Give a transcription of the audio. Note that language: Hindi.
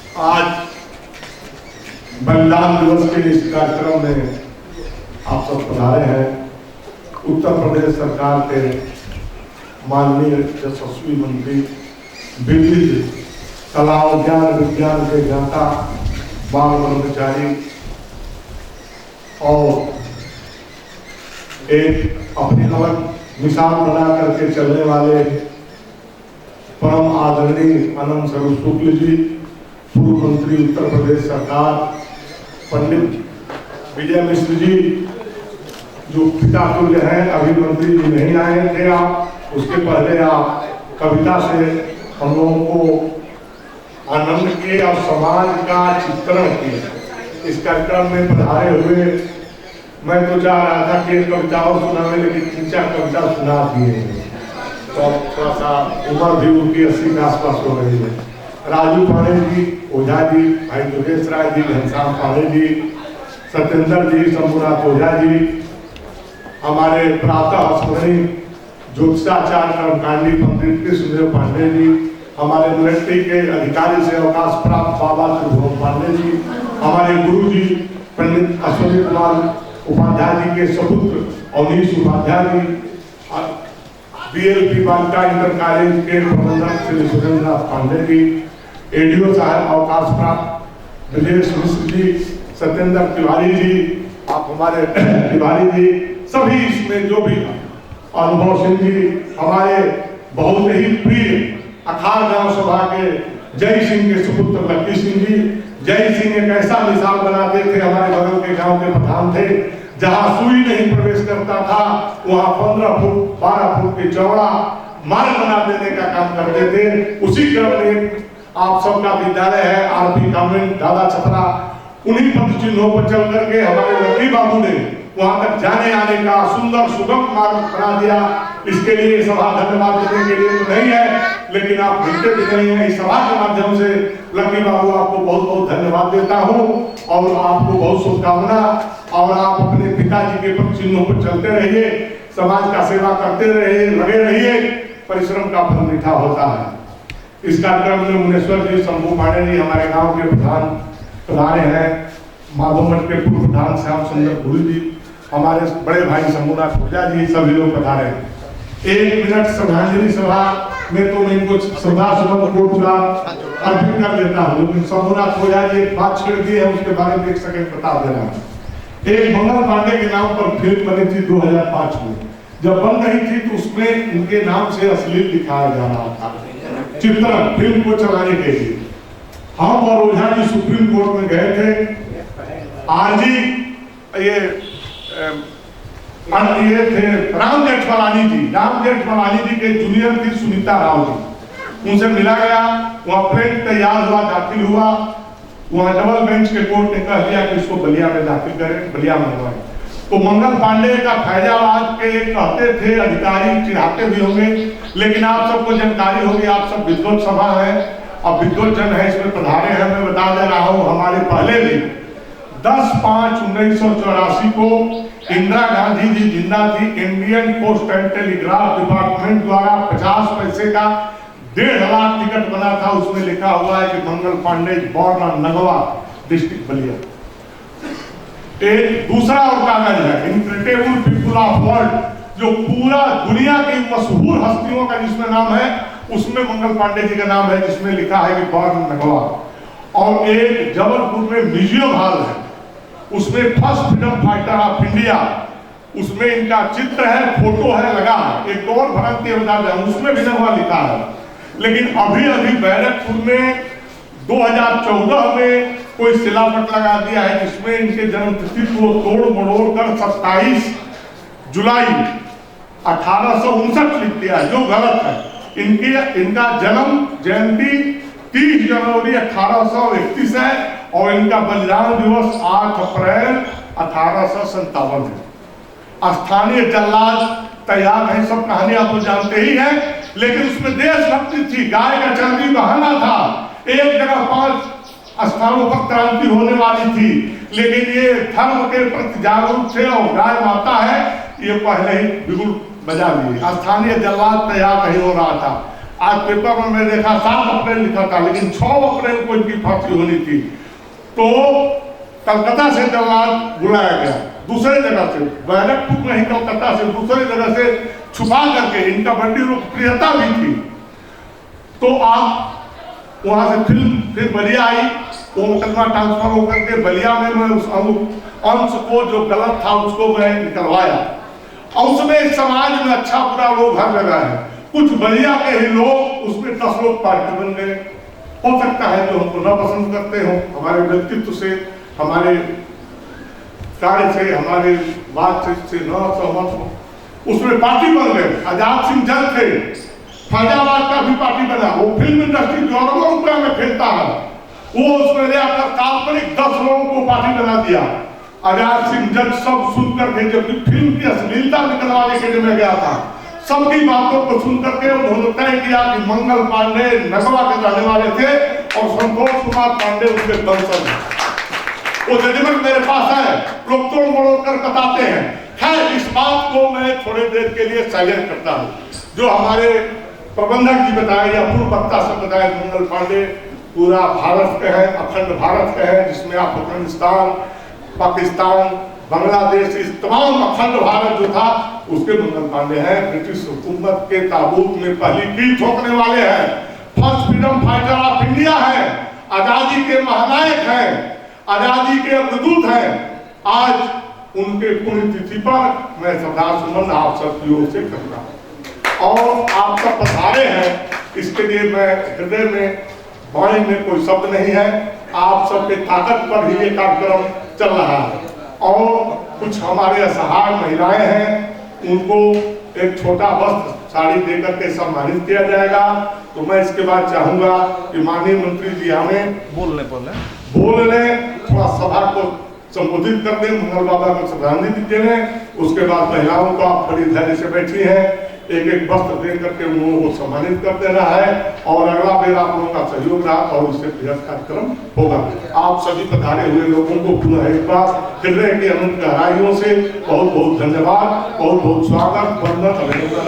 आज बलिदान दिवस के इस कार्यक्रम में आप सब पधारे हैं। उत्तर प्रदेश सरकार के माननीय यशस्वी मंत्री, विविध कला और ज्ञान विज्ञान के ज्ञाता, बाल ब्रह्मचारी और एक अपनी अलग मिसाल बना करके चलने वाले परम आदरणीय अनंत स्वरूप शुक्ल जी, पूर्व मंत्री उत्तर प्रदेश सरकार, पंडित विजय मिश्र जी जो पिता तुल्य हैं, अभी मंत्री जी नहीं आए थे, आप उसके पहले आप कविता से हम लोगों को आनंद के और समाज का चित्रण किए। इस कार्यक्रम में पधारे हुए मैं तो चाह रहा था कि कविता और सुनावे, लेकिन 3-4 कविता सुना दिए, तो थोड़ा सा उम्र भी उनकी 80 के आसपास हो रही है। राजू पांडे जी, ओझा जी, भाई दुर्गेश राय जी, घनश्याम पांडे जी, सत्येंद्र जी, शंभुनाथ ओझा जी, हमारे प्रातः स्मरणीय ज्योतिषाचार्य कर्मकांडी पंडित कृष्णदेव पांडे जी, हमारे मिलिट्री के अधिकारी से अवकाश प्राप्त बाबा त्रिभुवन पांडे जी, हमारे गुरु जी पंडित अश्विनी कुमार उपाध्याय जी के सपुत्र अवनीश उपाध्याय जी, BLP बालिका इंटर कॉलेज के प्रबंधक श्री सुरेंद्रनाथ पांडे जी, ADO साहब अवकाश प्राप्त ब्रजेश मिश्र जी, सत्येंद्र तिवारी जी, आप हमारे तिवारी जी, सभी इसमें जो भी अनुभव सिंह जी, हमारे बहुत ही प्रिय अखाड़ गांव सभा के जय सिंह के सुपुत्र लक्की सिंह जी। जय सिंह एक ऐसा मिसाल बनाते थे, हमारे बगल के गांव के प्रधान थे, जहां सुई नहीं प्रवेश करता था वहां 15 फुट 12 फुट के चौड़ा मार्ग बना देने का काम करते थे। उसी क्रम में आप सबका विद्यालय है RP कॉन्वेंट दादा छपरा, उन्हीं पद चिन्हों पर चल करके हमारे लक्की बाबू ने वहां तक जाने आने का सुंदर सुगम मार्ग बना दिया। इसके लिए सभा धन्यवाद देने के लिए तो नहीं है, लेकिन आप मिलते भी नहीं है। इस सभा के माध्यम से लक्की बाबू आपको बहुत बहुत धन्यवाद देता हूँ और आपको बहुत शुभकामना। और आप अपने पिताजी के पद चिन्हों पर चलते रहिए, समाज का सेवा करते रहिए, लगे रहिए, परिश्रम का फल मीठा होता है। इस कार्यक्रम में मुनेश्वर जी, शंभू पांडे जी, हमारे गांव के प्रधान पधारे हैं, माधव मठ के पूर्व प्रधान श्याम सुंदर गुरु जी, हमारे बड़े भाई शंभुनाथ ओझा जी, सभी लोग पधारे हैं। 1 मिनट श्रद्धांजलि सभा में तो मैं इनको श्रद्धा सुमन कोटला अर्पित कर देता हूँ, लेकिन शंभुनाथ ओझा जी एक बात छेड़ दी है, उसके बारे में 1 सेकंड बता दे रहा हूँ। एक मंगल पांडे के नाम पर फिल्म बनी थी 2005 में, जब बन रही थी तो उसमें इनके नाम से अश्लील दिखाया जा रहा था चित्रण फिल्म को चलाने के लिए। हम और ओझा जी सुप्रीम कोर्ट में गए थे। आरजी ये थे राम जेठमलानी जी के जूनियर थी सुनीता राव जी, उनसे मिला गया, वहाँ प्रिंट तैयार हुआ, दाखिल हुआ, वहाँ डबल बेंच के कोर्ट ने कह दिया कि इसको बलिया में दाखिल करें, बलिया मंगवाएं। तो मंगल पांडे का फैजाबाद के कहते थे अधिकारी, चिढ़ाते भी होंगे, लेकिन आप सबको जानकारी होगी, आप सब विद्वत सभा है और विद्वत जन है, इसमें पधारे हैं। मैं बता दे रहा हूँ, हमारे पहले भी 10/5/1984 को इंदिरा गांधी जी जिंदा थी, Indian post and telegraph department द्वारा 50 पैसे का 1.5 लाख टिकट बना था। उसमें लिखा हुआ है कि मंगल पांडे बॉर्न नगवा डिस्ट्रिक्ट बलिया। एक दूसरा और कागज है इनक्रेडिबल पीपल ऑफ वर्ल्ड, जो पूरा दुनिया की मशहूर हस्तियों का जिसमें नाम है, उसमें मंगल पांडे जी का नाम है, जिसमें लिखा है कि बॉर्न नगवा। और एक जबलपुर में म्यूजियम हॉल है, उसमें first freedom fighter of India, उसमें इनका चित्र है, फोटो है लगा, एक और भरंती अवतार उसमें भी नगवा लिखा है। लेकिन अभी बैरकपुर में 2014 में कोई शिलापट लगा दिया है, जिसमें इनके जन्म तिथि को तोड़ मरोड़ कर 27 जुलाई 1859 लिख दिया, जो गलत है। इनका जन्म जयंती 30 जनवरी 1831 है और इनका बलिदान दिवस 8 अप्रैल 1857 है। स्थानीय जल्लाद तैयार है, सब कहानी आप तो जानते ही हैं, लेकिन उसमें देशभक्ति थी, गाय का चर्बी बहाना था, एक जगह 5 स्थानों पर क्रांति होने वाली थी, लेकिन ये धर्म के प्रति जागरूक थे और गाय माता है, ये पहले ही बिगुल बजा लिए। स्थानीय जल्लाद तैयार नहीं हो रहा था। आज पेपर में मैंने देखा 7 अप्रैल लिखा था, लेकिन 6 अप्रैल को इनकी फांसी होनी थी। तो कलकत्ता से जवान बुलाया गया, दूसरे जगह से, बैरकपुर में ही कलकत्ता से दूसरे जगह से छुपा करके, इनका बड़ी लोकप्रियता भी थी। तो आप वहां से फिर बलिया आई, वो मुकदमा ट्रांसफर होकर के बलिया में मैं उस अंश को जो गलत था उसको मैं निकलवाया, और उसमें समाज में अच्छा बुरा लोग हर जगह है। कुछ बलिया के ही लोग उसमें 10 लोग पार्टी बन गए। हो सकता है जो हमको न पसंद करते हो, हमारे व्यक्तित्व से, हमारे कार्य से, हमारे बातचीत से न सहमत हो, उसमें पार्टी बन गए। आजाद सिंह जज थे, फैजाबाद का भी पार्टी बना, वो फिल्म इंडस्ट्री जो अरबों रुपया में खेलता है, वो उसमें ले आकर काल्पनिक 10 लोगों को पार्टी बना दिया। आजाद सिंह जज सब सुन करके, जब फिल्म की अश्लीलता निकलवाने के लिए मैं गया था, सबकी बातों को सुन करके उन्होंने तय किया कि मंगल पांडे नगवा के रहने वाले थे और संतोष कुमार पांडे उनके वंशज हैं। वो जजमेंट मेरे पास है, लोग तोड़ मरोड़ कर बताते हैं। खैर, इस बात को मैं थोड़ी देर के लिए साइलेंट करता हूँ। जो हमारे प्रबंधक जी बताए या पूर्व वक्ता से बताए, मंगल पांडे पूरा भारत के हैं, अखंड भारत के हैं, जिसमें अफगानिस्तान, पाकिस्तान, बांग्लादेश, इस तमाम अखंड भारत जो था उसके मंगल पांडे हैं। ब्रिटिश हुकूमत के ताबूत में पहली कील ठोकने वाले हैं, first freedom fighter of India है, आजादी के महानायक हैं, आजादी के अग्रदूत हैं। आज उनके पुण्यतिथि पर मैं श्रद्धासुमन आप सबकी ओर से कर रहा हूँ और आप सब पधारे हैं, इसके लिए मैं हृदय में, वाणी में कोई शब्द नहीं है। आप सबके ताकत पर ही ये कार्यक्रम चल रहा है। और कुछ हमारे असहाय महिलाएं हैं, उनको एक छोटा वस्त्र साड़ी देकर के सम्मानित किया जाएगा। तो मैं इसके बाद चाहूंगा कि माननीय मंत्री जी हमें बोल लें, थोड़ा सभा को संबोधित कर दें, मंगल बाबा को श्रद्धांजलि दें। उसके बाद महिलाओं को, आप बड़ी धैर्य से बैठी हैं, एक एक वस्त्र दे करके उन को सम्मानित कर देना है और अगला बेर आप लोगों का सहयोग रहा और इससे बृहद कार्यक्रम होगा। आप सभी पधारे हुए लोगों को पुनः एक बार हृदय के अनंत गहराइयों से बहुत बहुत धन्यवाद, बहुत बहुत स्वागत, वंदन, अभिनंदन।